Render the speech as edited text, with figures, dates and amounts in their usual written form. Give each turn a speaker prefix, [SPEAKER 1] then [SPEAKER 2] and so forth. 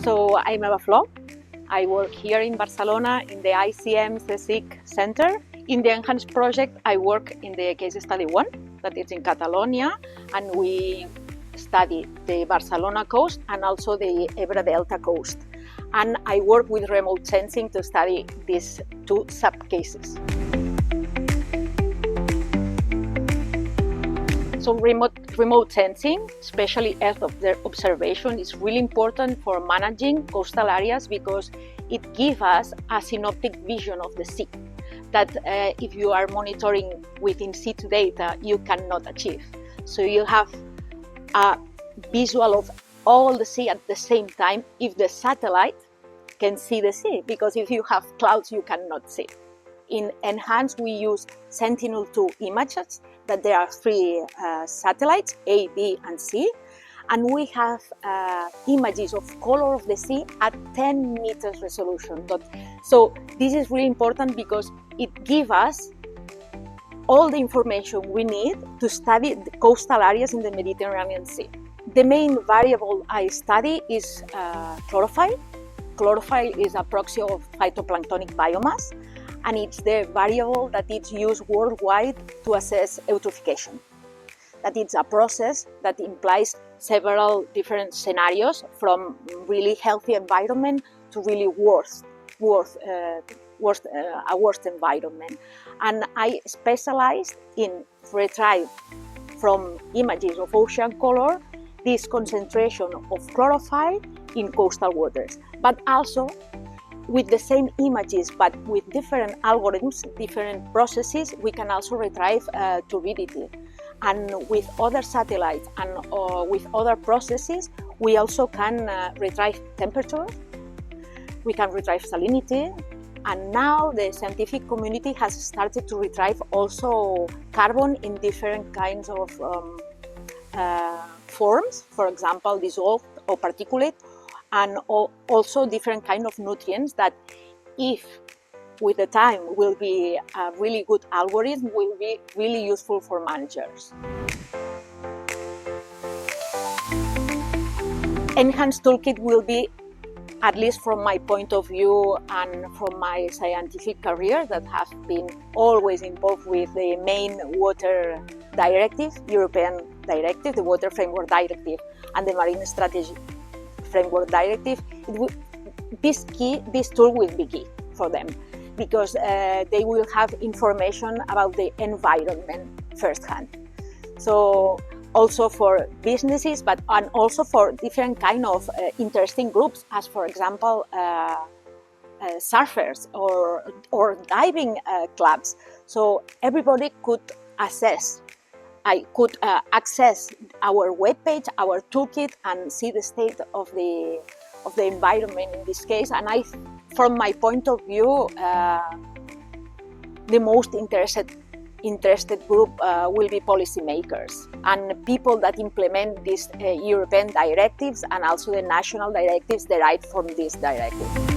[SPEAKER 1] So I'm Eva Flo. I work here in Barcelona in the ICM-CSIC Center. In the ENHANCE project, I work in the case study 1, that is in Catalonia, and we study the Barcelona coast and also the Ebro Delta coast. And I work with remote sensing to study these two sub-cases. So remote sensing, especially Earth observation, is really important for managing coastal areas because it gives us a synoptic vision of the sea that if you are monitoring with in-situ data, you cannot achieve. So you have a visual of all the sea at the same time if the satellite can see the sea, because if you have clouds, you cannot see. In ENHANCE, we use Sentinel-2 images, that there are 3 satellites, A, B, and C, and we have images of color of the sea at 10 meters resolution. So this is really important because it gives us all the information we need to study the coastal areas in the Mediterranean Sea. The main variable I study is chlorophyll. Chlorophyll is a proxy of phytoplanktonic biomass, and it's the variable that is used worldwide to assess eutrophication. That it's a process that implies several different scenarios, from really healthy environment to really worst environment. And I specialized in retrieve from images of ocean color this concentration of chlorophyll in coastal waters, but also with the same images, but with different algorithms, different processes, we can also retrieve turbidity. And with other satellites and with other processes, we also can retrieve temperature, we can retrieve salinity, and now the scientific community has started to retrieve also carbon in different kinds of forms, for example, dissolved or particulate, and also different kind of nutrients that, if with the time will be a really good algorithm, will be really useful for managers. ENHANCE Toolkit will be, at least from my point of view and from my scientific career that have been always involved with the main water directive, European directive, the Water Framework Directive and the Marine Strategy Framework Directive, this tool will be key for them, because they will have information about the environment firsthand. So also for businesses, and also for different kind of interesting groups, as for example surfers or diving clubs. So everybody could access our webpage, our toolkit, and see the state of the environment in this case. And from my point of view, the most interested group will be policymakers and people that implement these European directives and also the national directives derived from this directive.